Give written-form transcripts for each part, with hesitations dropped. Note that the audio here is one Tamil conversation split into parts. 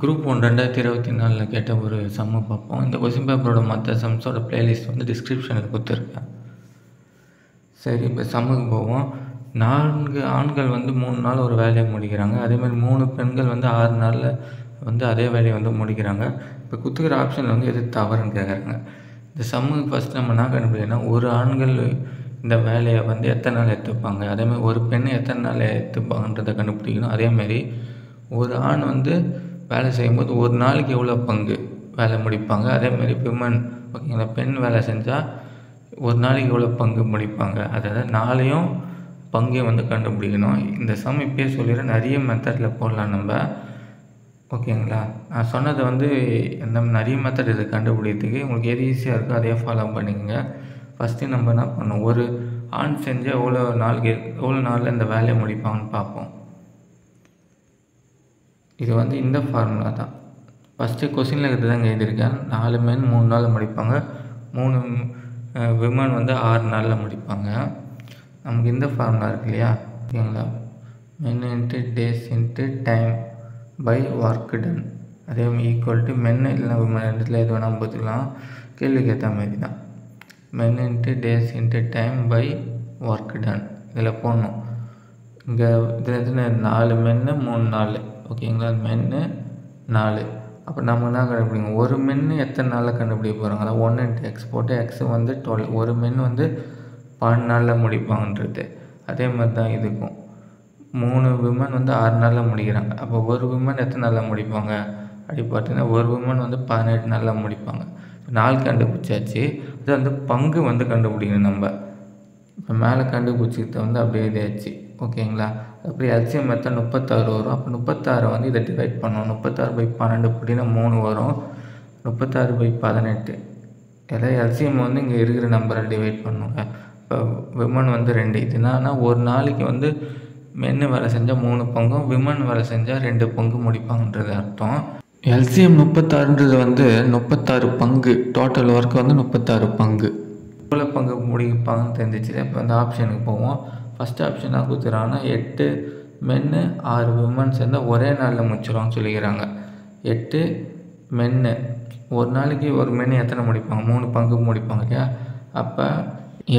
குரூப் 1 2024 கேட்ட ஒரு சம்மு பார்ப்போம். இந்த கொஸ்டின் பேப்பரோட மற்ற சம்ஸோட பிளேலிஸ்ட் வந்து டிஸ்கிரிப்ஷனில் கொடுத்துருக்கேன். சரி, இப்போ சம்முக்கு போவோம். 4 ஆண்கள் வந்து 3 நாள் ஒரு வேலையை முடிக்கிறாங்க. அதேமாதிரி 3 பெண்கள் வந்து 6 நாளில் வந்து அதே வேலையை வந்து முடிக்கிறாங்க. இப்போ கொடுத்துக்கிற ஆப்ஷனில் வந்து எது தவறுன்னு கேட்குறாங்க. இந்த சம்முக்கு ஃபஸ்ட் நம்ம என்ன கண்டுபிடிக்கணும், ஒரு ஆண்கள் இந்த வேலையை வந்து எத்தனை நாள் எடுத்துப்பாங்க, அதேமாதிரி ஒரு பெண் எத்தனை நாள் எடுத்துப்பாங்கன்றதை கண்டுபிடிக்கணும். அதேமாதிரி ஒரு ஆண் வந்து வேலை செய்யும்போது ஒரு நாளைக்கு எவ்வளோ பங்கு வேலை முடிப்பாங்க, அதேமாதிரி விமன் ஓகேங்களா, பெண் வேலை செஞ்சால் ஒரு நாளைக்கு எவ்வளோ பங்கு முடிப்பாங்க, அதாவது நாளையும் பங்கையும் வந்து கண்டுபிடிக்கணும். இந்த சம் இப்போயே சொல்லிடுறேன், நிறைய மெத்தடில் போடலாம் நம்ம ஓகேங்களா. நான் சொன்னதை வந்து நிறைய மெத்தட் இதை கண்டுபிடிக்கிறதுக்கு உங்களுக்கு எது ஈஸியாக இருக்கோ அதே ஃபாலோ பண்ணிக்கோங்க. ஃபஸ்ட்டு நம்ம என்ன பண்ணோம், ஒரு ஆண் செஞ்சால் எவ்வளோ நாளில் இந்த வேலையை முடிப்பாங்கன்னு பார்ப்போம். இது வந்து இந்த ஃபார்முலா தான். ஃபஸ்ட்டு கொஸ்டினில் இருக்கிறது தான் எழுதியிருக்கேன். 4 மென் 3 நாளில் முடிப்பாங்க, 3 விமன் வந்து 6 நாளில் முடிப்பாங்க. நமக்கு இந்த ஃபார்முலா இருக்கு இல்லையா, ஓகேங்களா, men into days into time by work done, அதே ஈக்குவல் டு மென் இல்லைனா விமன் ரெண்டுத்தில் எது வேணால் பார்த்துக்கலாம், கேள்விக்கு ஏற்ற மாதிரி தான். Men into days into time by work done இதில் போடணும். இங்கே இதில் எத்தனை 4 மென்னு 3 நாள் ஓகேங்களா, மென்னு 4. அப்போ நம்ம என்ன கண்டுபிடிக்கணும், ஒரு மென்னு எத்தனை நாளில் கண்டுபிடிக்க போகிறாங்க, அதாவது 1 இன்ட்டு எக்ஸ் போட்டு எக்ஸ் வந்து 12, ஒரு மென் வந்து 12 நாளில் முடிப்பாங்கன்றது. அதே மாதிரி தான் இதுக்கும் 3 விமன் வந்து 6 நாளில் முடிக்கிறாங்க. அப்போ ஒரு விமன் எத்தனை நாளில் முடிப்பாங்க அப்படி பார்த்தீங்கன்னா, ஒரு விமன் வந்து 18 நாளில் முடிப்பாங்க. நாள் கண்டுபிடிச்சாச்சு, அது வந்து பங்கு வந்து கண்டுபிடிக்கணும் நம்ம. இப்போ மேலே கண்டுபிடிச்சிக்கிட்ட வந்து அப்படியே இதாச்சு ஓகேங்களா. அப்படி எல்சிஎம் மெத்தட் 36 வரும். அப்போ 36 வந்து இதை டிவைட் பண்ணணும். 36/12 அப்படின்னா 3 வரும். 36/18 ஏதாவது எல்சிஎம் வந்து இங்கே இருக்கிற நம்பரை டிவைட் பண்ணுங்க. இப்போ விமன் வந்து 2. இது என்னன்னா, ஒரு நாளைக்கு வந்து மென்னு வேலை செஞ்சால் 3 பங்கும் விமன் வேலை செஞ்சால் 2 பங்கு முடிப்பாங்கன்றது அர்த்தம். எல்சிஎம் 36ன்றது வந்து 36 பங்கு, டோட்டல் ஒர்க் வந்து 36 பங்கு. எவ்வளோ பங்கு முடிப்பாங்கன்னு தெரிஞ்சிச்சு. இப்போ வந்து ஆப்ஷனுக்கு போவோம். ஃபஸ்ட் ஆப்ஷன் தான் கொடுத்துறாங்கன்னா, 8 மென்னு 6 விமன் சேர்ந்தால் ஒரே நாளில் முடிச்சிடுவாங்கன்னு சொல்லிக்கிறாங்க. 8 மென்னு ஒரு நாளைக்கு ஒரு மென்னு எத்தனை முடிப்பாங்க, 3 பங்கு முடிப்பாங்க இல்லையா. அப்போ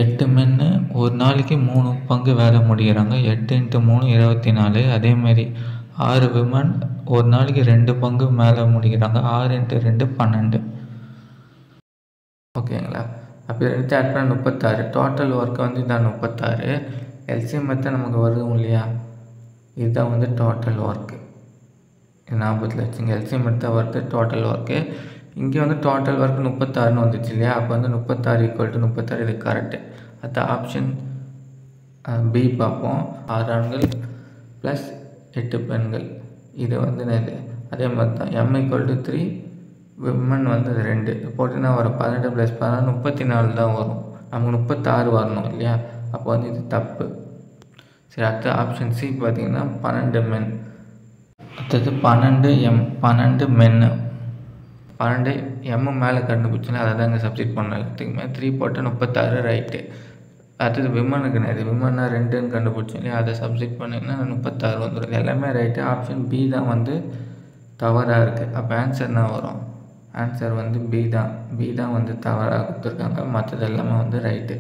8 மென்னு ஒரு நாளைக்கு 3 பங்கு வேலை முடிக்கிறாங்க. 8 × 3 24. அதேமாரி 6 விமன் ஒரு நாளைக்கு 2 பங்கு மேலே முடிக்கிறாங்க. 6 × 2 12 ஓகேங்களா. அப்போ எடுத்து ஆட் பண்ண 36. டோட்டல் ஒர்க்கு வந்து இதான் 36. எல்சிஎம் மெத்தட் நமக்கு வருதும் இல்லையா, இதுதான் வந்து டோட்டல் ஒர்க்கு. ஞாபகத்தில் வச்சுங்க, எல்சிஎம் மெத்தட் வருது டோட்டல் ஒர்க்கு. இங்கே வந்து டோட்டல் ஒர்க் 36ன்னு வந்துச்சு இல்லையா. அப்போ வந்து 36 = 36 இது கரெக்டு. அது ஆப்ஷன் பி பார்ப்போம். 6 ஆண்கள் ப்ளஸ் 8 பெண்கள், இது வந்து இது அதே மாதிரி தான். M = 3, விமன் வந்து 2 போட்டுன்னா வரும். 18 + 14 34 தான் வரும். நமக்கு 36 வரணும் இல்லையா. அப்போ வந்து இது தப்பு. சரி, அடுத்த ஆப்ஷன் சி பார்த்தீங்கன்னா 12 மென், அடுத்தது 12 எம், 12 மென்னு, 12 எம் மேலே கண்டுபிடிச்சுன்னா அதை தான் இங்கே சப்ஸ்டிட் பண்ணலாம். எல்லாத்துக்குமே 3 போட்டு 36 ரைட்டு. அடுத்தது விமனுக்கு இது விமன்னா 2ன்னு கண்டுபிடிச்சோம் இல்லையா, அதை சப்ஸ்டிட் பண்ணிங்கன்னா 36 வந்துடும். எல்லாமே ரைட்டு. ஆப்ஷன் பி தான் வந்து தவறாக இருக்குது. அப்போ ஆன்சர் என்ன வரும், ஆன்சர் வந்து பி தான் வந்து தவறாக கொடுத்துருக்காங்க. மற்றது எல்லாமே வந்து ரைட்டு.